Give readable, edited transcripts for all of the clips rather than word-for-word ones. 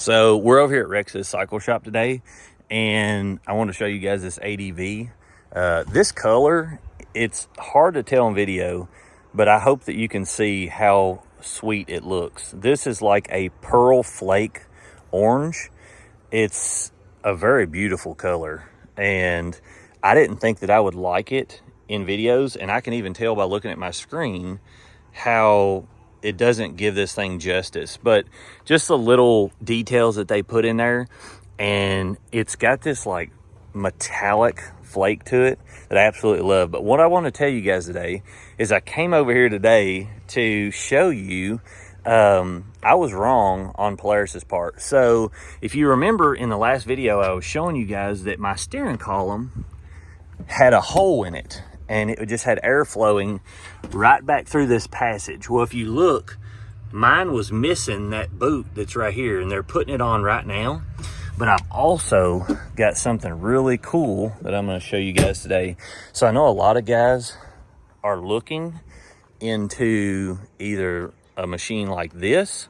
So we're over here at Rex's cycle shop today, and I want to show you guys this ADV. This color, it's hard to tell in video, but I hope that you can see how sweet it looks. This is like a pearl flake orange. It's a very beautiful color, and I didn't think that I would like it in videos, and I can even tell by looking at my screen how it doesn't give this thing justice. But just the little details that they put in there, and it's got this like metallic flake to it that I absolutely love. But what I want to tell you guys today is I came over here today to show you I was wrong on Polaris's part. So if you remember in the last video, I was showing you guys that my steering column had a hole in it, and it just had air flowing right back through this passage. Well, if you look, mine was missing that boot that's right here, and they're putting it on right now. But I've also got something really cool that I'm going to show you guys today. So I know a lot of guys are looking into either a machine like this,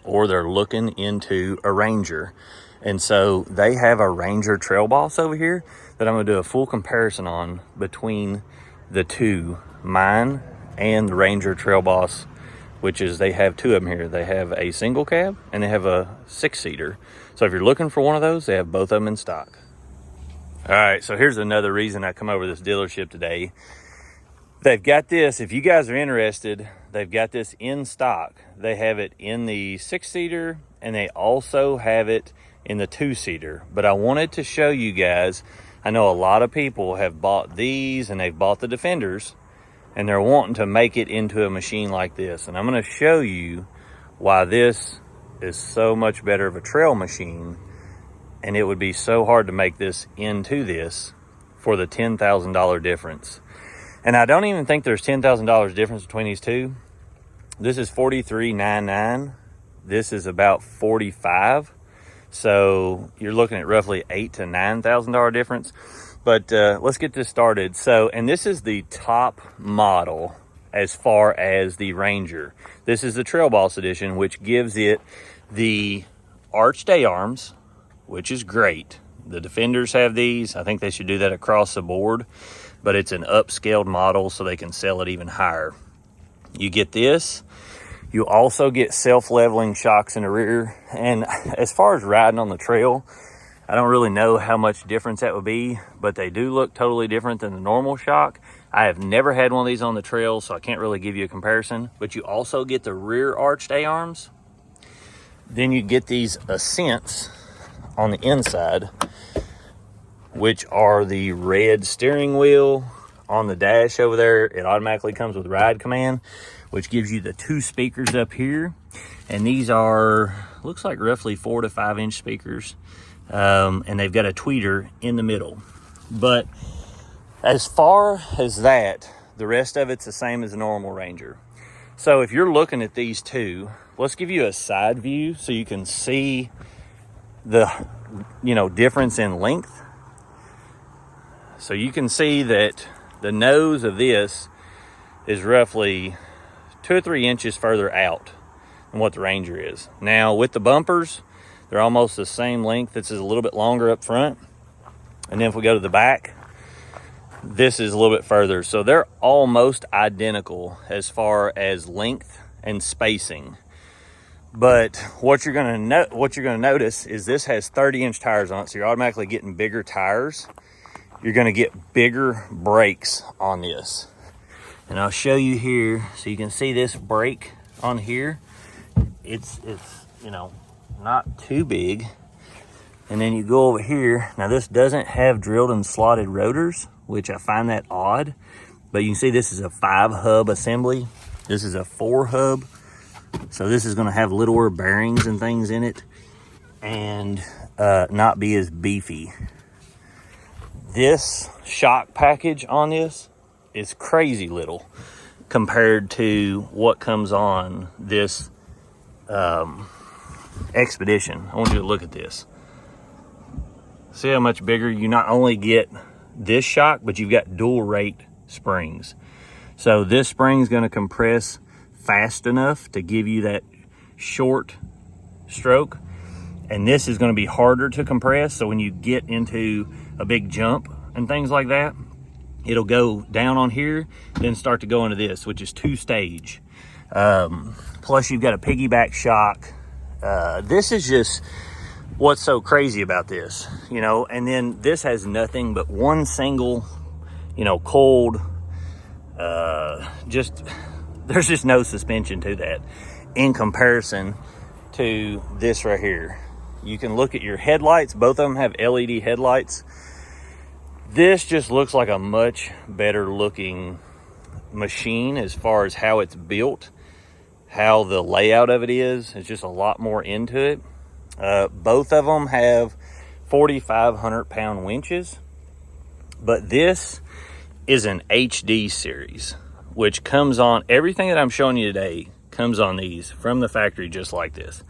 or they're looking into a Ranger. And so they have a Ranger Trail Boss over here that I'm going to do a full comparison on between the two, mine and the Ranger Trail Boss, which is, they have two of them here. They have a single cab and they have a 6-seater. So if you're looking for one of those, they have both of them in stock. All right, so here's another reason I come over to this dealership today. They've got this, if you guys are interested, they've got this in stock. They have it in the 6-seater, and they also have it in the 2-seater. But I wanted to show you guys, I know a lot of people have bought these and they've bought the Defenders, and they're wanting to make it into a machine like this. And I'm going to show you why this is so much better of a trail machine, and it would be so hard to make this into this for the $10,000 difference. And I don't even think there's $10,000 difference between these two. This is $43,999. This is about $45,000. So you're looking at roughly $8,000 to $9,000 difference. But let's get this started. So, and this is the top model as far as the Ranger. This is the Trail Boss edition, which gives it the arched A-arms, which is great. The Defenders have these. I think they should do that across the board, but it's an upscaled model so they can sell it even higher. You get this. You also get self-leveling shocks in the rear. And as far as riding on the trail, I don't really know how much difference that would be, but they do look totally different than the normal shock. I have never had one of these on the trail, so I can't really give you a comparison. But you also get the rear arched A-arms. Then you get these Ascents on the inside, which are the red steering wheel. On the dash over there, it automatically comes with ride command, which gives you the 2 speakers up here. And these are, looks like roughly 4 to 5 inch speakers. And they've got a tweeter in the middle. But as far as that, the rest of it's the same as a normal Ranger. So if you're looking at these two, let's give you a side view so you can see the, difference in length. So you can see that the nose of this is roughly 2 or 3 inches further out than what the Ranger is. Now with the bumpers, they're almost the same length. This is a little bit longer up front. And then if we go to the back, this is a little bit further. So they're almost identical as far as length and spacing. But what you're going to notice is this has 30-inch tires on it, so you're automatically getting bigger tires. You're going to get bigger brakes on this. And I'll show you here so you can see this brake on here. It's not too big. And then you go over here. Now this doesn't have drilled and slotted rotors, which I find that odd. But you can see this is a 5-hub assembly. This is a 4-hub. So this is going to have littler bearings and things in it, and not be as beefy. This shock package on this is crazy little compared to what comes on this Xpedition. I want you to look at this. See how much bigger? You not only get this shock, but you've got dual rate springs. So this spring is going to compress fast enough to give you that short stroke. and this is going to be harder to compress. So when you get into a big jump and things like that, it'll go down on here, then start to go into this, which is 2-stage. Plus you've got a piggyback shock. This is just what's so crazy about this, you know. And then this has nothing but one single, you know, coiled, there's just no suspension to that in comparison to this right here. You can look at your headlights. Both of them have LED headlights. This just looks like a much better looking machine as far as how it's built, how the layout of it is. It's just a lot more into it. Both of them have 4,500 pound winches, but this is an HD series, which comes on, everything that I'm showing you today comes on these from the factory just like this.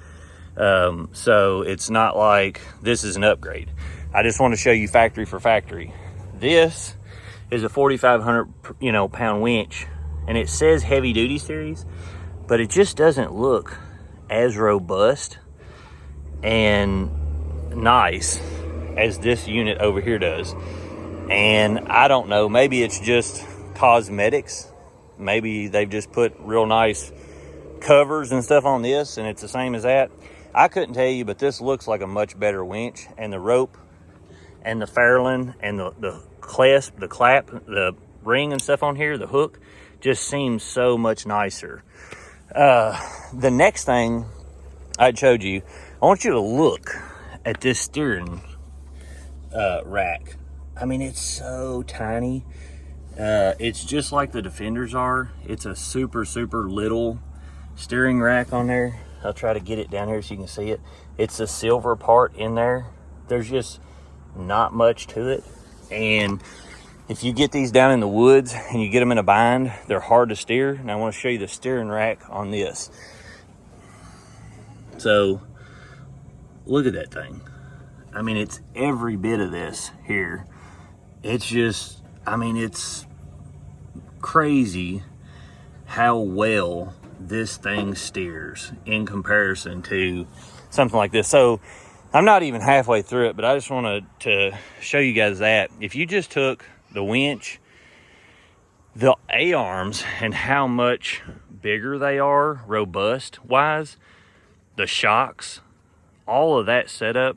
So it's not like this is an upgrade. I just want to show you factory for factory. This is a 4,500, you know, pound winch, and it says heavy duty series, but it just doesn't look as robust and nice as this unit over here does. And I don't know, maybe it's just cosmetics. Maybe they've just put real nice covers and stuff on this and it's the same as that. I couldn't tell you, but this looks like a much better winch, and the rope and the Fairlane and the clasp, the clap, the ring and stuff on here, the hook, just seems so much nicer. The next thing I showed you, I want you to look at this steering rack. I mean, it's so tiny. It's just like the Defenders are. It's a super, super little steering rack on there. I'll try to get it down here so you can see it. It's the silver part in there. There's just not much to it. And if you get these down in the woods and you get them in a bind, they're hard to steer. And I want to show you the steering rack on this. So look at that thing. I mean, it's every bit of this here. It's just, I mean, it's crazy how well this thing steers in comparison to something like this. So I'm not even halfway through it, but I just wanted to show you guys that. If you just took the winch, the A-arms, and how much bigger they are, robust-wise, the shocks, all of that setup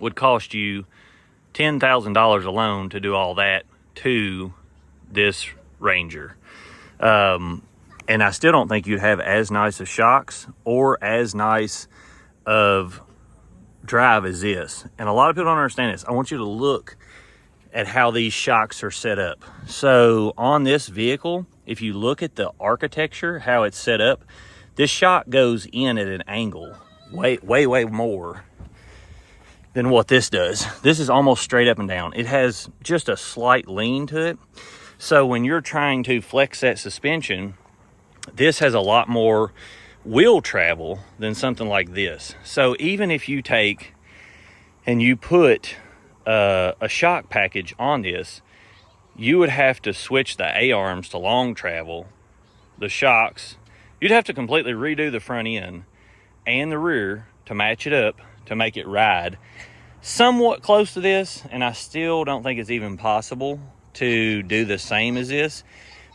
would cost you $10,000 alone to do all that to this Ranger. And I still don't think you'd have as nice of shocks or as nice of drive as this. And a lot of people don't understand this. I want you to look at how these shocks are set up. So on this vehicle, if you look at the architecture, how it's set up, this shock goes in at an angle way more than what this does. This is almost straight up and down. It has just a slight lean to it. So when you're trying to flex that suspension, this has a lot more wheel travel than something like this. So even if you take and you put a shock package on this, you would have to switch the A-arms to long travel, the shocks. You'd have to completely redo the front end and the rear to match it up to make it ride somewhat close to this. And I still don't think it's even possible to do the same as this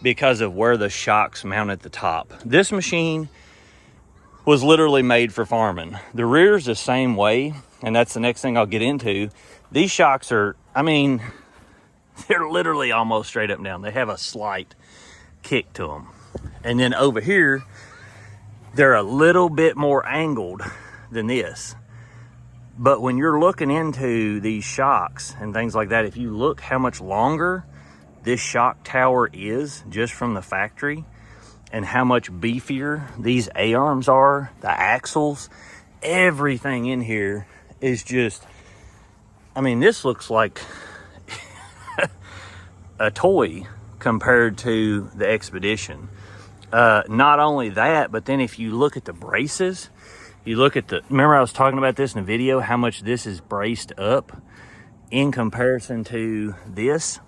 because of where the shocks mount at the top. This machine was literally made for farming. The rear's the same way, and that's the next thing I'll get into. These shocks are, I mean, they're literally almost straight up and down. They have a slight kick to them. And then over here, they're a little bit more angled than this. But when you're looking into these shocks and things like that, if you look how much longer this shock tower is just from the factory and how much beefier these A-arms are, the axles, everything in here is just, I mean, this looks like a toy compared to the xpedition. Not only that, but then if you look at the braces, you look at the, remember I was talking about this in a video, how much this is braced up in comparison to this.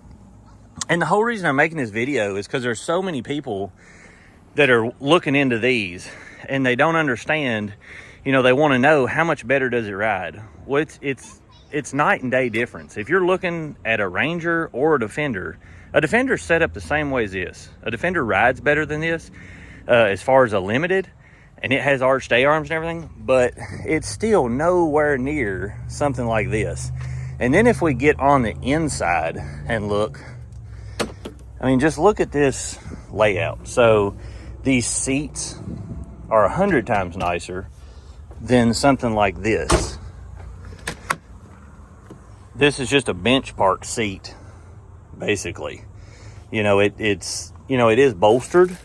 And the whole reason I'm making this video is because there's so many people that are looking into these and they don't understand you know, they want to know how much better does it ride. Well, it's night and day difference. If you're looking at a Ranger or a Defender's set up the same way as this. A Defender rides better than this as far as a limited, and it has arched A-arms and everything, but it's still nowhere near something like this. And then if we get on the inside and look, I mean, just look at this layout. So these seats are 100 times nicer than something like this. This is just a bench park seat, basically. You know, it's you know, it is bolstered,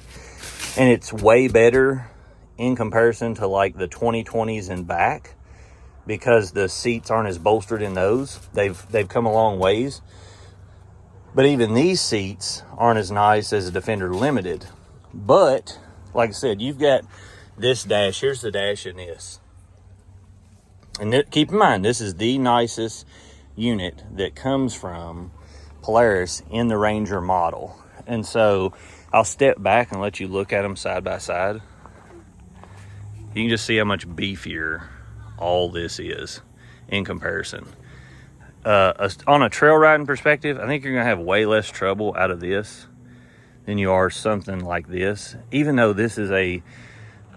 and it's way better in comparison to like the 2020s and back, because the seats aren't as bolstered in those. They've come a long ways. But even these seats aren't as nice as a Defender Limited. But like I said, you've got this dash. Here's the dash in this. And keep in mind, this is the nicest unit that comes from Polaris in the Ranger model. And so I'll step back and let you look at them side by side. You can just see how much beefier all this is in comparison. On a trail riding perspective, I think you're going to have way less trouble out of this than you are something like this. Even though this is a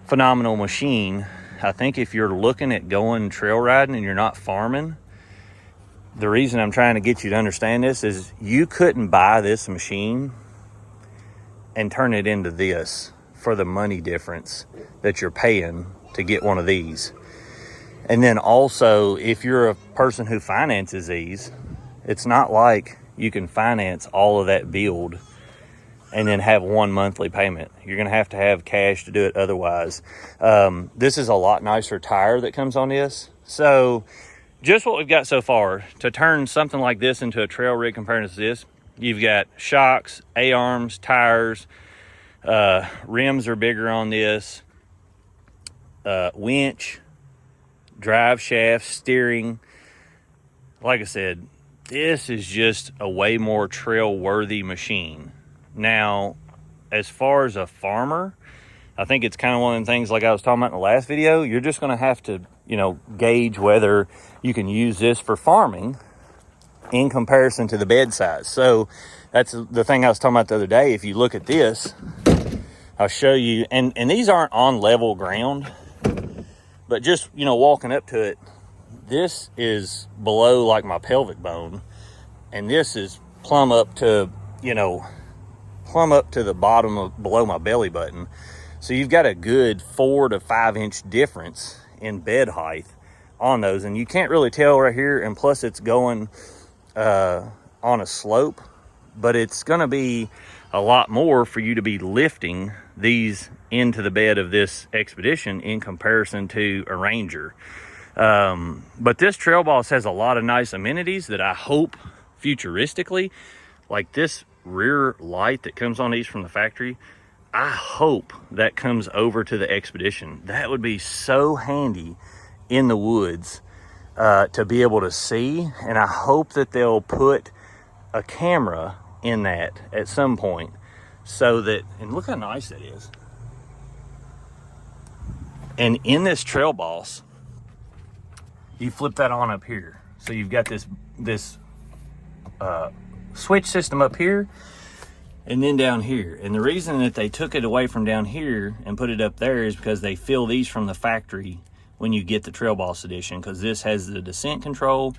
phenomenal machine, I think if you're looking at going trail riding and you're not farming, the reason I'm trying to get you to understand this is you couldn't buy this machine and turn it into this for the money difference that you're paying to get one of these. And then also, if you're a person who finances these, it's not like you can finance all of that build and then have one monthly payment. You're going to have cash to do it otherwise. This is a lot nicer tire that comes on this. So just what we've got so far, to turn something like this into a trail rig compared to this, you've got shocks, A-arms, tires, rims are bigger on this, winch, drive shaft, steering. Like I said, this is just a way more trail worthy machine. Now, as far as a farmer, I think it's kind of one of the things like I was talking about in the last video. You're just going to have to, you know, gauge whether you can use this for farming in comparison to the bed size. So that's the thing I was talking about the other day. If you look at this, I'll show you, and these aren't on level ground, but just, you know, walking up to it, this is below like my pelvic bone, and this is plumb up to, you know, plumb up to the bottom of below my belly button. So you've got a good 4 to 5 inch difference in bed height on those, and you can't really tell right here. And plus it's going on a slope, but it's going to be a lot more for you to be lifting these into the bed of this Xpedition in comparison to a Ranger. But this Trail Boss has a lot of nice amenities that I hope futuristically, like this rear light that comes on these from the factory, I hope that comes over to the Xpedition. That would be so handy in the woods to be able to see. And I hope that they'll put a camera in that at some point, so that, and look how nice that is. And in this Trail Boss, you flip that on up here. So you've got this switch system up here, and then down here. And the reason that they took it away from down here and put it up there is because they fill these from the factory when you get the Trail Boss edition, because this has the descent control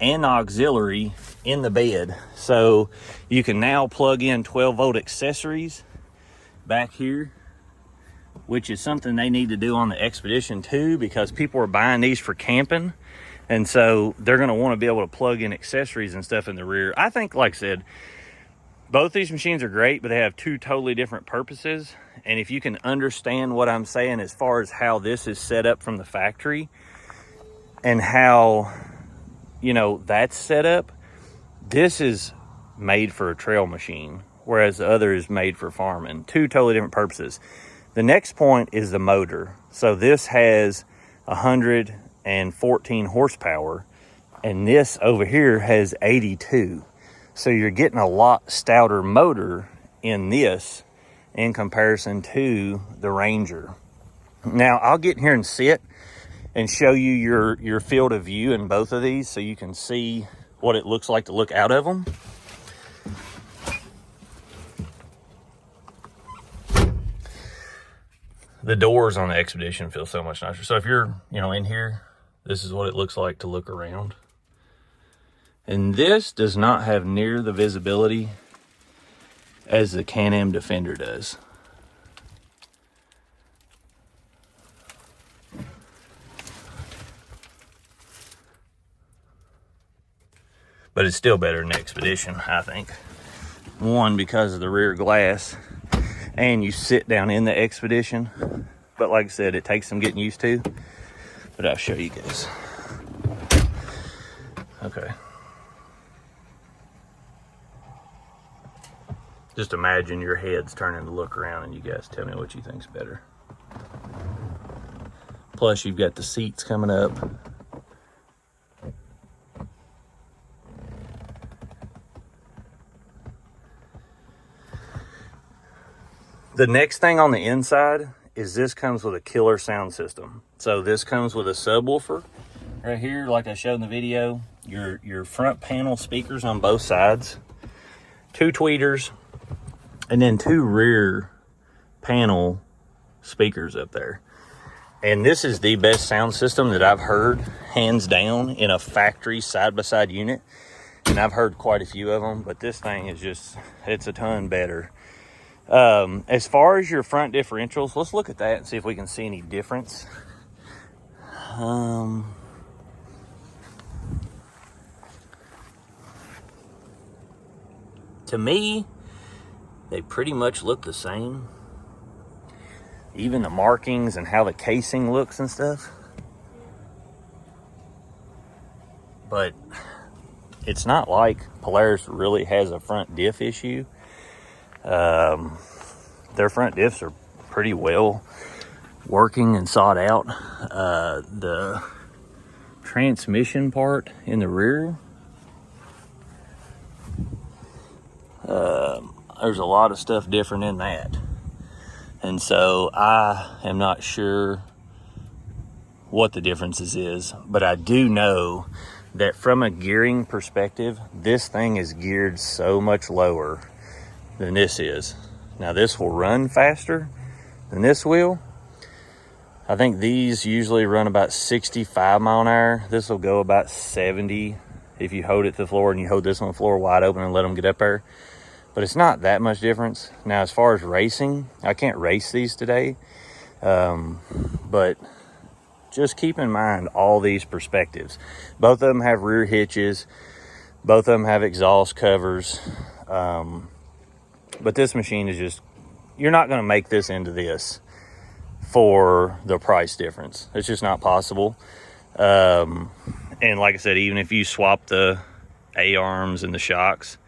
and the auxiliary in the bed. So you can now plug in 12-volt accessories back here, which is something they need to do on the Xpedition too, because people are buying these for camping. And so they're going to want to be able to plug in accessories and stuff in the rear. I think, like I said, both these machines are great, but they have two totally different purposes. And if you can understand what I'm saying as far as how this is set up from the factory and how, you know, that's set up, this is made for a trail machine, whereas the other is made for farming. Two totally different purposes. The next point is the motor. So this has 114 horsepower, and this over here has 82. So you're getting a lot stouter motor in this in comparison to the Ranger. Now I'll get in here and sit and show you your field of view in both of these so you can see what it looks like to look out of them. The doors on the Xpedition feel so much nicer. So if you're, in here, this is what it looks like to look around. And this does not have near the visibility as the Can-Am Defender does. But it's still better than the Xpedition, I think. One, because of the rear glass, and you sit down in the Xpedition. But like I said, it takes some getting used to. But I'll show you guys. Okay. Just imagine your head's turning to look around and you guys tell me what you think's better. Plus you've got the seats coming up. The next thing on the inside is this comes with a killer sound system. So this comes with a subwoofer right here, like I showed in the video. Your front panel speakers on both sides, 2 tweeters, and then 2 rear panel speakers up there. And this is the best sound system that I've heard, hands down, in a factory side-by-side unit. And I've heard quite a few of them, but this thing is just, it's a ton better. As far as your front differentials, let's look at that and see if we can see any difference. To me, they pretty much look the same. Even the markings and how the casing looks and stuff. But it's not like Polaris really has a front diff issue. Their front diffs are pretty well working and sought out. The transmission part in the rear, there's a lot of stuff different in that. And so I am not sure what the differences is, but I do know that from a gearing perspective, this thing is geared so much lower than this is. Now this will run faster than this will. I think these usually run about 65 mile an hour. This will go about 70 if you hold it to the floor and you hold this on the floor wide open and let them get up there. But it's not that much difference. Now as far as racing, I can't race these today. But just keep in mind all these perspectives. Both of them have rear hitches. Both of them have exhaust covers. But this machine is just, you're not going to make this into this for the price difference. It's just not possible. And like I said, even if you swap the A-arms and the shocks,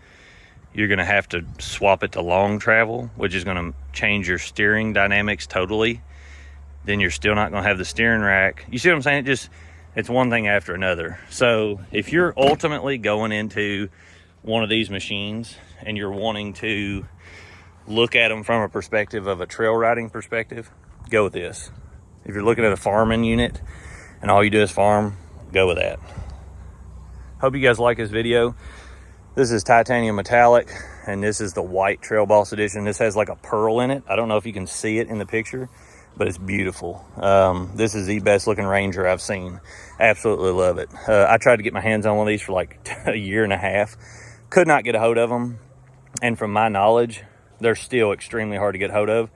you're going to have to swap it to long travel, which is going to change your steering dynamics totally. Then you're still not going to have the steering rack. You see what I'm saying? It's one thing after another. So if you're ultimately going into one of these machines and you're wanting to look at them from a perspective of a trail riding perspective, go with this. If you're looking at a farming unit and all you do is farm, go with that. Hope you guys like this video. This is titanium metallic, and this is the white Trail Boss edition. This has like a pearl in it. I don't know if you can see it in the picture, but it's beautiful. This is the best looking Ranger I've seen. Absolutely love it. I tried to get my hands on one of these for like a year and a half. Could not get a hold of them. And from my knowledge, they're still extremely hard to get hold of.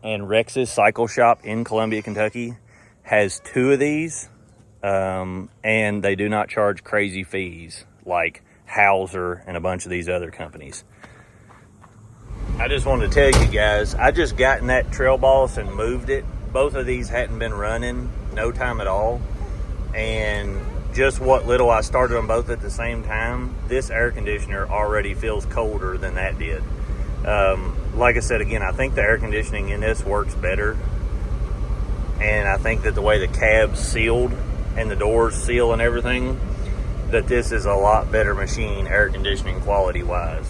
And Rex's Cycle Shop in Columbia, Kentucky has 2 of these. And they do not charge crazy fees like Hauser and a bunch of these other companies. I just wanted to tell you guys, I just got in that Trail Boss and moved it. Both of these hadn't been running no time at all. And just what little I started them both at the same time, this air conditioner already feels colder than that did. Like I said, again, I think the air conditioning in this works better. And I think that the way the cab's sealed and the doors seal and everything, that this is a lot better machine air conditioning quality wise.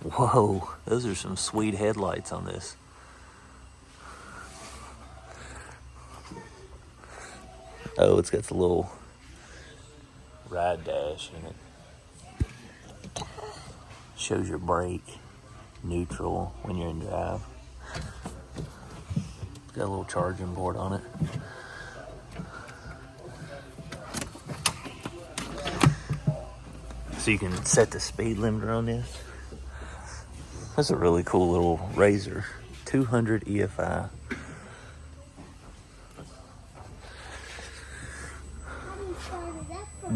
Whoa, those are some sweet headlights on this. Oh, it's got the little ride dash in it. Shows your brake, neutral when you're in drive. It's got a little charging board on it. So you can set the speed limiter on this. That's a really cool little Razor. 200 EFI.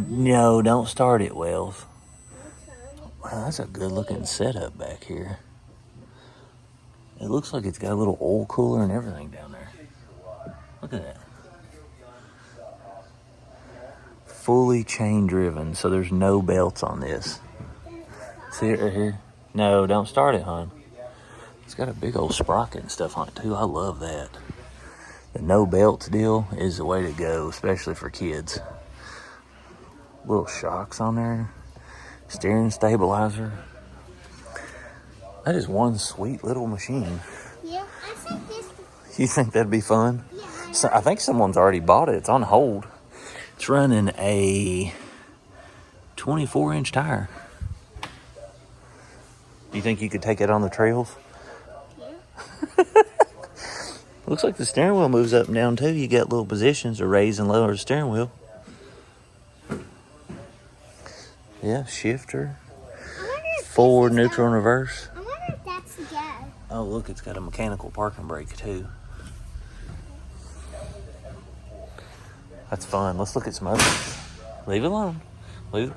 No, don't start it, Wells. Wow, that's a good looking setup back here. It looks like it's got a little oil cooler and everything down there. Look at that. Fully chain driven, so there's no belts on this. See it right here? No, don't start it, hon. It's got a big old sprocket and stuff on it too. I love that. The no belts deal is the way to go, especially for kids. Little shocks on there. Steering stabilizer. That is one sweet little machine. Yeah, I think this. You think that'd be fun? Yeah. So I think someone's already bought it. It's on hold. It's running a 24-inch tire. Do you think you could take it on the trails? Yeah. Looks like the steering wheel moves up and down too. You got little positions to raise and lower the steering wheel. Yeah, shifter. Forward, neutral, and reverse. I wonder if that's the gas. Oh, look, it's got a mechanical parking brake too. That's fun. Let's look at some others. Leave it alone. Leave it.